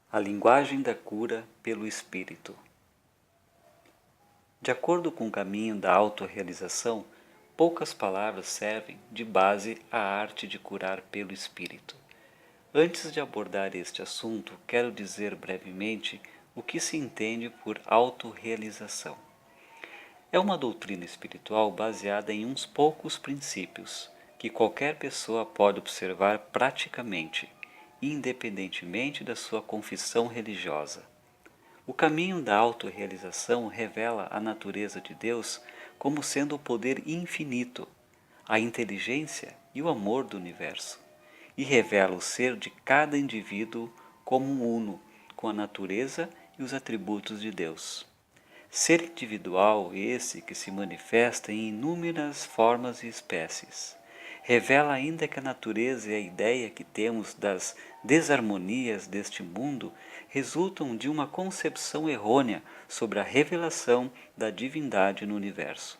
A linguagem da cura pelo Espírito. De acordo com o caminho da autorrealização, poucas palavras servem de base à arte de curar pelo Espírito. Antes de abordar este assunto, quero dizer brevemente o que se entende por autorrealização. É uma doutrina espiritual baseada em uns poucos princípios que qualquer pessoa pode observar praticamente, independentemente da sua confissão religiosa. O caminho da autorrealização revela a natureza de Deus como sendo o poder infinito, a inteligência e o amor do universo, e revela o ser de cada indivíduo como um uno com a natureza e os atributos de Deus. Ser individual esse que se manifesta em inúmeras formas e espécies. Revela ainda que a natureza e a ideia que temos das desarmonias deste mundo resultam de uma concepção errônea sobre a revelação da divindade no universo.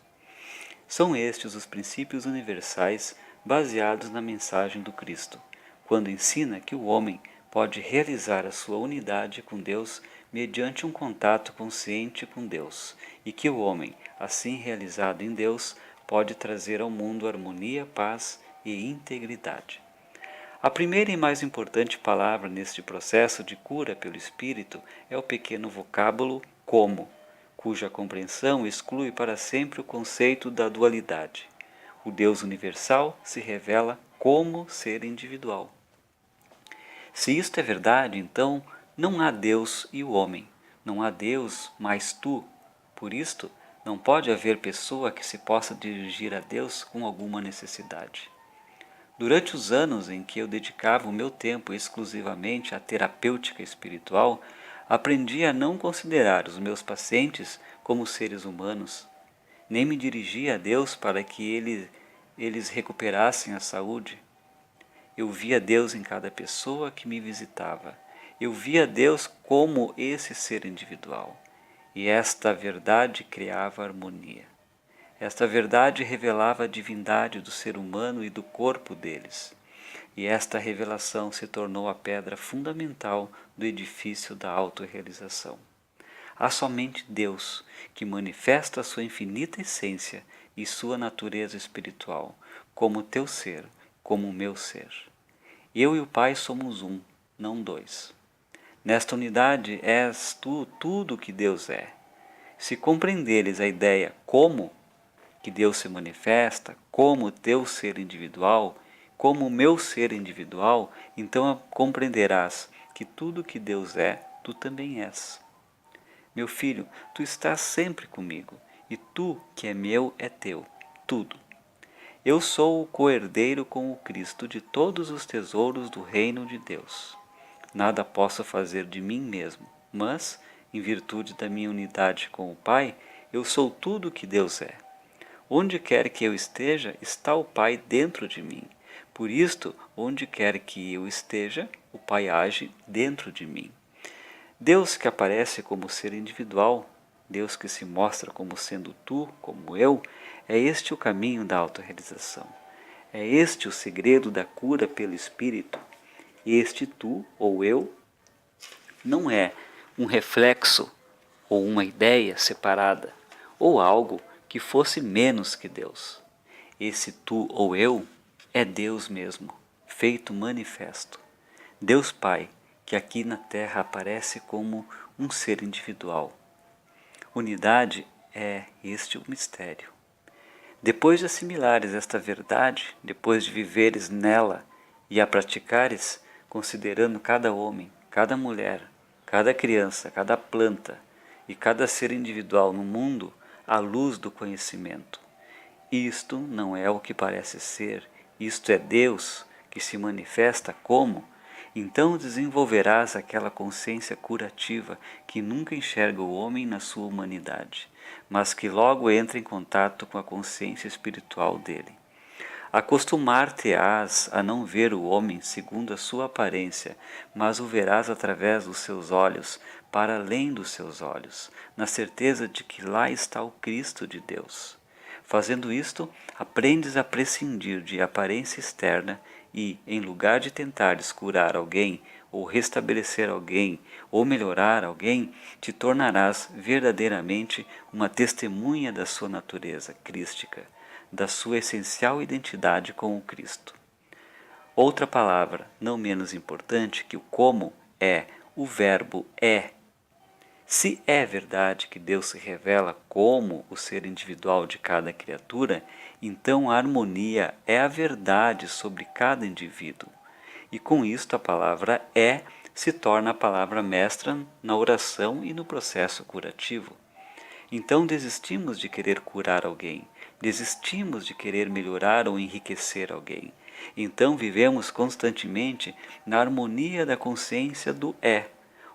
São estes os princípios universais baseados na mensagem do Cristo, quando ensina que o homem pode realizar a sua unidade com Deus mediante um contato consciente com Deus, e que o homem, assim realizado em Deus, pode trazer ao mundo harmonia, paz e integridade. A primeira e mais importante palavra neste processo de cura pelo Espírito é o pequeno vocábulo como, cuja compreensão exclui para sempre o conceito da dualidade. O Deus universal se revela como ser individual. Se isto é verdade, então não há Deus e o homem, não há Deus mais tu. Por isto, não pode haver pessoa que se possa dirigir a Deus com alguma necessidade. Durante os anos em que eu dedicava o meu tempo exclusivamente à terapêutica espiritual, aprendi a não considerar os meus pacientes como seres humanos, nem me dirigia a Deus para que eles recuperassem a saúde. Eu via Deus em cada pessoa que me visitava. Eu via Deus como esse ser individual. E esta verdade criava harmonia. Esta verdade revelava a divindade do ser humano e do corpo deles. E esta revelação se tornou a pedra fundamental do edifício da autorrealização. Há somente Deus, que manifesta a sua infinita essência e sua natureza espiritual, como teu ser, como o meu ser. Eu e o Pai somos um, não dois. Nesta unidade és tu tudo o que Deus é. Se compreenderes a ideia como que Deus se manifesta, como teu ser individual, como o meu ser individual, então compreenderás que tudo que Deus é, tu também és. Meu filho, tu estás sempre comigo, e tu que é meu é teu, tudo. Eu sou o co-herdeiro com o Cristo de todos os tesouros do reino de Deus. Nada posso fazer de mim mesmo, mas, em virtude da minha unidade com o Pai, eu sou tudo o que Deus é. Onde quer que eu esteja, está o Pai dentro de mim. Por isto, onde quer que eu esteja, o Pai age dentro de mim. Deus que aparece como ser individual, Deus que se mostra como sendo tu, como eu, é este o caminho da autorrealização. É este o segredo da cura pelo Espírito. Este tu, ou eu, não é um reflexo ou uma ideia separada, ou algo que fosse menos que Deus. Esse tu ou eu é Deus mesmo, feito manifesto. Deus Pai, que aqui na Terra aparece como um ser individual. Unidade é este o mistério. Depois de assimilares esta verdade, depois de viveres nela e a praticares, considerando cada homem, cada mulher, cada criança, cada planta e cada ser individual no mundo à luz do conhecimento. Isto não é o que parece ser, isto é Deus que se manifesta como. Então desenvolverás aquela consciência curativa que nunca enxerga o homem na sua humanidade, mas que logo entra em contato com a consciência espiritual dele. Acostumar-te-ás a não ver o homem segundo a sua aparência, mas o verás através dos seus olhos, para além dos seus olhos, na certeza de que lá está o Cristo de Deus. Fazendo isto, aprendes a prescindir de aparência externa e, em lugar de tentares curar alguém, ou restabelecer alguém, ou melhorar alguém, te tornarás verdadeiramente uma testemunha da sua natureza crística, da sua essencial identidade com o Cristo. Outra palavra, não menos importante que o como, é o verbo é. Se é verdade que Deus se revela como o ser individual de cada criatura, então a harmonia é a verdade sobre cada indivíduo. E com isto a palavra é se torna a palavra mestra na oração e no processo curativo. Então desistimos de querer curar alguém, desistimos de querer melhorar ou enriquecer alguém. Então vivemos constantemente na harmonia da consciência do é,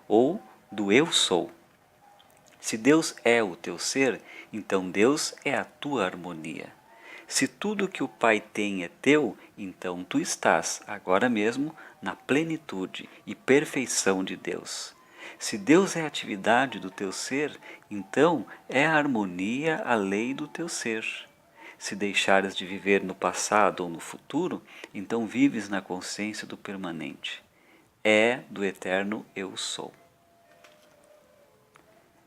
ou do eu sou. Se Deus é o teu ser, então Deus é a tua harmonia. Se tudo que o Pai tem é teu, então tu estás, agora mesmo, na plenitude e perfeição de Deus. Se Deus é a atividade do teu ser, então é a harmonia a lei do teu ser. Se deixares de viver no passado ou no futuro, então vives na consciência do permanente. É do eterno eu sou.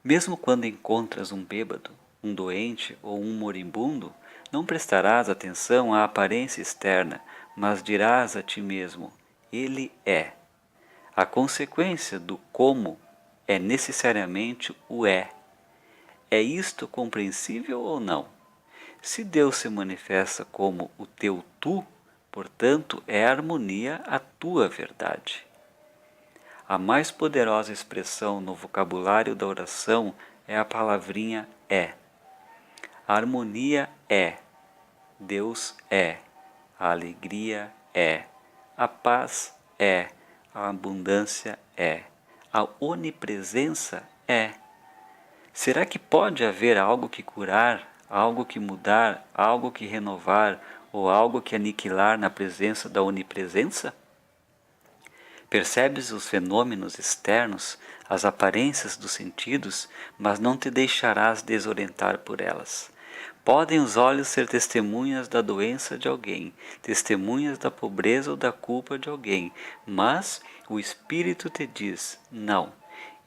Mesmo quando encontras um bêbado, um doente ou um moribundo, não prestarás atenção à aparência externa, mas dirás a ti mesmo: ele é. A consequência do como é necessariamente o é. É isto compreensível ou não? Se Deus se manifesta como o teu tu, portanto, é harmonia a tua verdade. A mais poderosa expressão no vocabulário da oração é a palavrinha é. A harmonia é, Deus é, a alegria é, a paz é, a abundância é, a onipresença é. Será que pode haver algo que curar, algo que mudar, algo que renovar ou algo que aniquilar na presença da onipresença? Percebes os fenômenos externos, as aparências dos sentidos, mas não te deixarás desorientar por elas. Podem os olhos ser testemunhas da doença de alguém, testemunhas da pobreza ou da culpa de alguém, mas o Espírito te diz: não,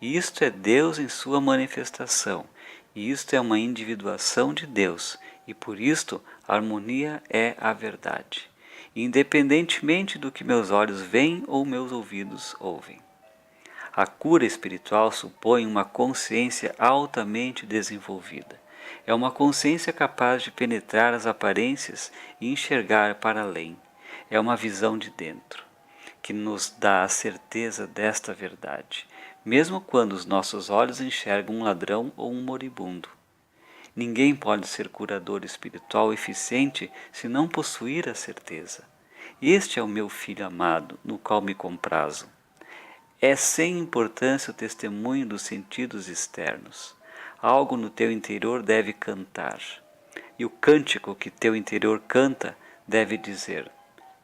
isto é Deus em sua manifestação, isto é uma individuação de Deus, e por isto a harmonia é a verdade, independentemente do que meus olhos veem ou meus ouvidos ouvem. A cura espiritual supõe uma consciência altamente desenvolvida. É uma consciência capaz de penetrar as aparências e enxergar para além. É uma visão de dentro, que nos dá a certeza desta verdade, mesmo quando os nossos olhos enxergam um ladrão ou um moribundo. Ninguém pode ser curador espiritual eficiente se não possuir a certeza. Este é o meu filho amado, no qual me comprazo. É sem importância o testemunho dos sentidos externos. Algo no teu interior deve cantar. E o cântico que teu interior canta deve dizer: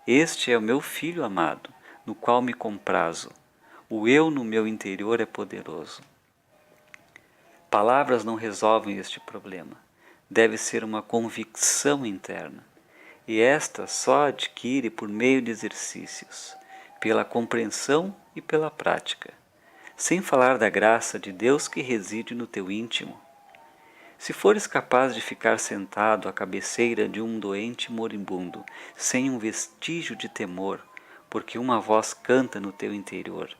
este é o meu filho amado, no qual me comprazo. O eu no meu interior é poderoso. Palavras não resolvem este problema. Deve ser uma convicção interna. E esta só adquire por meio de exercícios, pela compreensão e pela prática, sem falar da graça de Deus que reside no teu íntimo. Se fores capaz de ficar sentado à cabeceira de um doente moribundo, sem um vestígio de temor, porque uma voz canta no teu interior: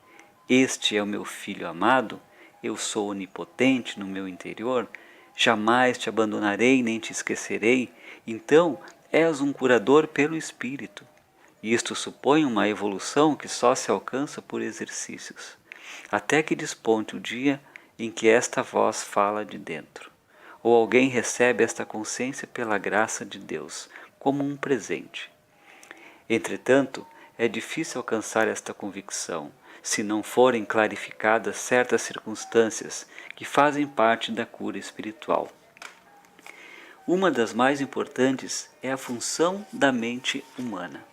este é o meu filho amado, eu sou onipotente no meu interior, jamais te abandonarei nem te esquecerei, então és um curador pelo Espírito. Isto supõe uma evolução que só se alcança por exercícios, até que desponte o dia em que esta voz fala de dentro, ou alguém recebe esta consciência pela graça de Deus, como um presente. Entretanto, é difícil alcançar esta convicção, se não forem clarificadas certas circunstâncias que fazem parte da cura espiritual. Uma das mais importantes é a função da mente humana.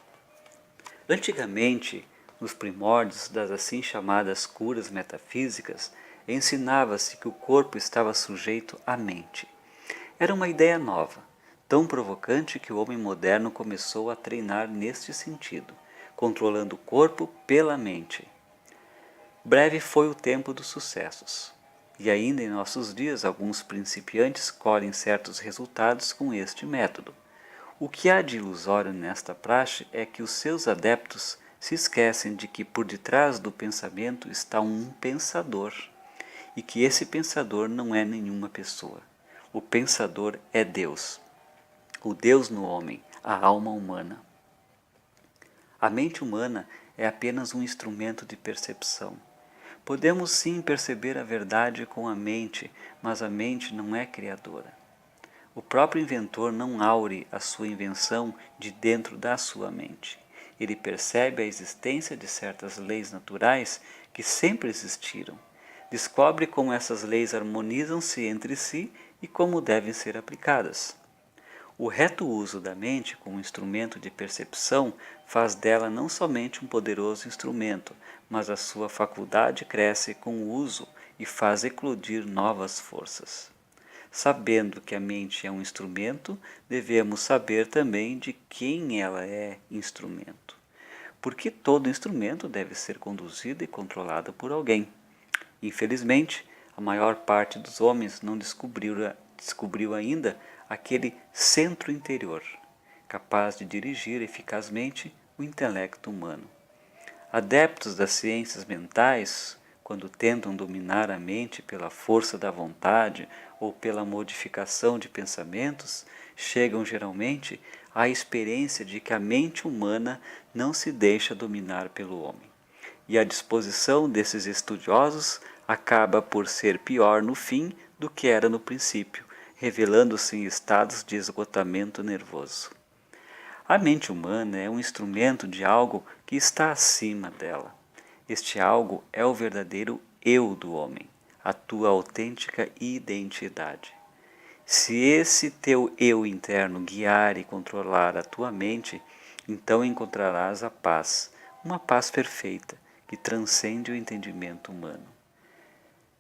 Antigamente, nos primórdios das assim chamadas curas metafísicas, ensinava-se que o corpo estava sujeito à mente. Era uma ideia nova, tão provocante que o homem moderno começou a treinar neste sentido, controlando o corpo pela mente. Breve foi o tempo dos sucessos, e ainda em nossos dias alguns principiantes colhem certos resultados com este método. O que há de ilusório nesta praxe é que os seus adeptos se esquecem de que por detrás do pensamento está um pensador, e que esse pensador não é nenhuma pessoa. O pensador é Deus, o Deus no homem, a alma humana. A mente humana é apenas um instrumento de percepção. Podemos sim perceber a verdade com a mente, mas a mente não é criadora. O próprio inventor não aure a sua invenção de dentro da sua mente. Ele percebe a existência de certas leis naturais que sempre existiram. Descobre como essas leis harmonizam-se entre si e como devem ser aplicadas. O reto uso da mente como instrumento de percepção faz dela não somente um poderoso instrumento, mas a sua faculdade cresce com o uso e faz eclodir novas forças. Sabendo que a mente é um instrumento, devemos saber também de quem ela é instrumento. Porque todo instrumento deve ser conduzido e controlado por alguém. Infelizmente, a maior parte dos homens não descobriu ainda aquele centro interior, capaz de dirigir eficazmente o intelecto humano. Adeptos das ciências mentais, quando tentam dominar a mente pela força da vontade ou pela modificação de pensamentos, chegam geralmente à experiência de que a mente humana não se deixa dominar pelo homem. E a disposição desses estudiosos acaba por ser pior no fim do que era no princípio, revelando-se em estados de esgotamento nervoso. A mente humana é um instrumento de algo que está acima dela. Este algo é o verdadeiro eu do homem, a tua autêntica identidade. Se esse teu eu interno guiar e controlar a tua mente, então encontrarás a paz, uma paz perfeita, que transcende o entendimento humano.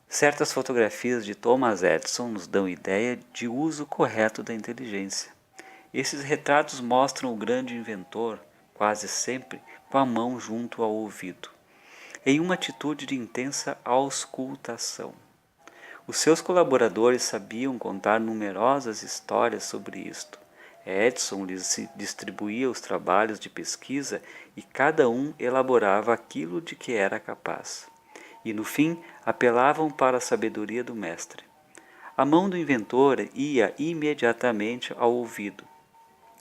Certas fotografias de Thomas Edison nos dão ideia de uso correto da inteligência. Esses retratos mostram o grande inventor, quase sempre com a mão junto ao ouvido, em uma atitude de intensa auscultação. Os seus colaboradores sabiam contar numerosas histórias sobre isto. Edison lhes distribuía os trabalhos de pesquisa e cada um elaborava aquilo de que era capaz. E no fim apelavam para a sabedoria do mestre. A mão do inventor ia imediatamente ao ouvido.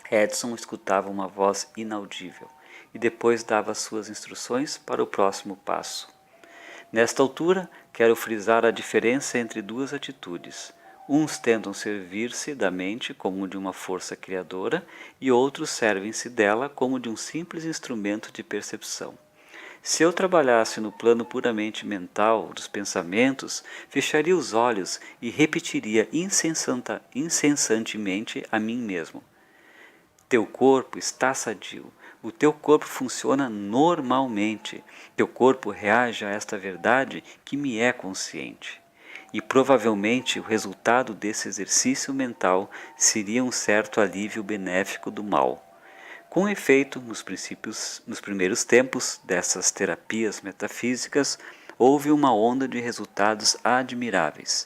Edison escutava uma voz inaudível e depois dava suas instruções para o próximo passo. Nesta altura, quero frisar a diferença entre duas atitudes. Uns tentam servir-se da mente como de uma força criadora e outros servem-se dela como de um simples instrumento de percepção. Se eu trabalhasse no plano puramente mental dos pensamentos, fecharia os olhos e repetiria incessantemente a mim mesmo: teu corpo está sadio, o teu corpo funciona normalmente, teu corpo reage a esta verdade que me é consciente. E provavelmente o resultado desse exercício mental seria um certo alívio benéfico do mal. Com efeito, nos primeiros tempos dessas terapias metafísicas, houve uma onda de resultados admiráveis.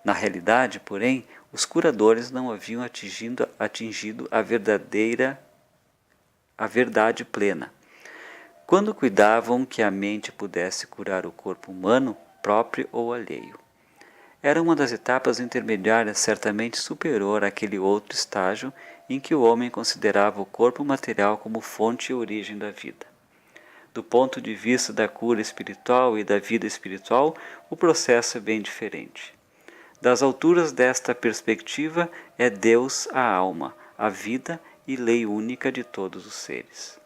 Na realidade, porém, os curadores não haviam atingido a verdade plena. Quando cuidavam que a mente pudesse curar o corpo humano, próprio ou alheio. Era uma das etapas intermediárias certamente superior àquele outro estágio em que o homem considerava o corpo material como fonte e origem da vida. Do ponto de vista da cura espiritual e da vida espiritual, o processo é bem diferente. Das alturas desta perspectiva, é Deus a alma, a vida e lei única de todos os seres.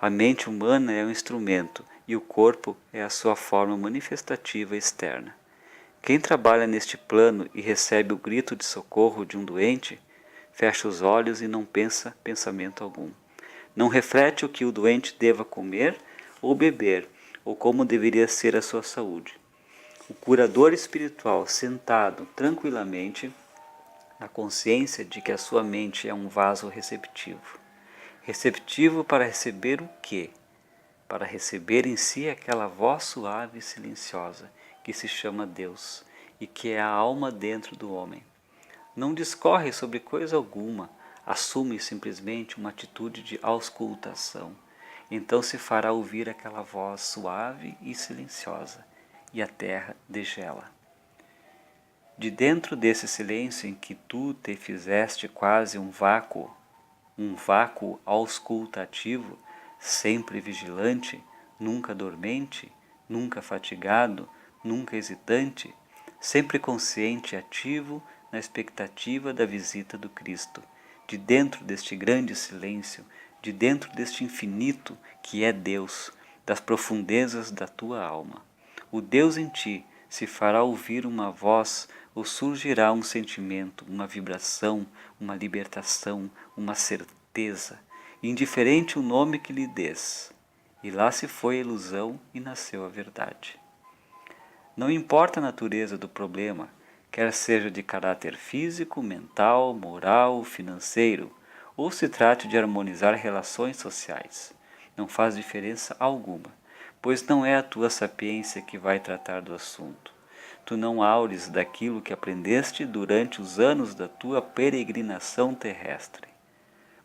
A mente humana é um instrumento e o corpo é a sua forma manifestativa externa. Quem trabalha neste plano e recebe o grito de socorro de um doente, fecha os olhos e não pensa pensamento algum. Não reflete o que o doente deva comer ou beber, ou como deveria ser a sua saúde. O curador espiritual, sentado tranquilamente, na consciência de que a sua mente é um vaso receptivo. Receptivo para receber o quê? para receber em si aquela voz suave e silenciosa que se chama Deus e que é a alma dentro do homem. Não discorre sobre coisa alguma, assume simplesmente uma atitude de auscultação. Então se fará ouvir aquela voz suave e silenciosa, e a terra degela. De dentro desse silêncio em que tu te fizeste quase um vácuo auscultativo, sempre vigilante, nunca dormente, nunca fatigado, nunca hesitante, sempre consciente e ativo na expectativa da visita do Cristo. De dentro deste grande silêncio, de dentro deste infinito que é Deus, das profundezas da tua alma, o Deus em ti se fará ouvir uma voz ou surgirá um sentimento, uma vibração, uma libertação, uma certeza, indiferente o nome que lhe des. E lá se foi a ilusão e nasceu a verdade. Não importa a natureza do problema, quer seja de caráter físico, mental, moral, financeiro, ou se trate de harmonizar relações sociais. Não faz diferença alguma, pois não é a tua sapiência que vai tratar do assunto. Tu não aures daquilo que aprendeste durante os anos da tua peregrinação terrestre.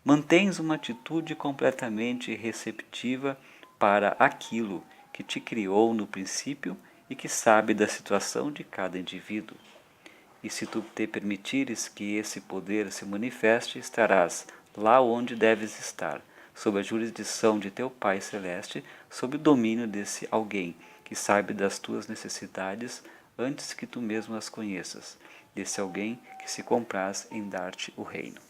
Mantens uma atitude completamente receptiva para aquilo que te criou no princípio e que sabe da situação de cada indivíduo. E se tu te permitires que esse poder se manifeste, estarás lá onde deves estar, sob a jurisdição de teu Pai Celeste, sob o domínio desse alguém que sabe das tuas necessidades antes que tu mesmo as conheças, desse alguém que se compraz em dar-te o reino.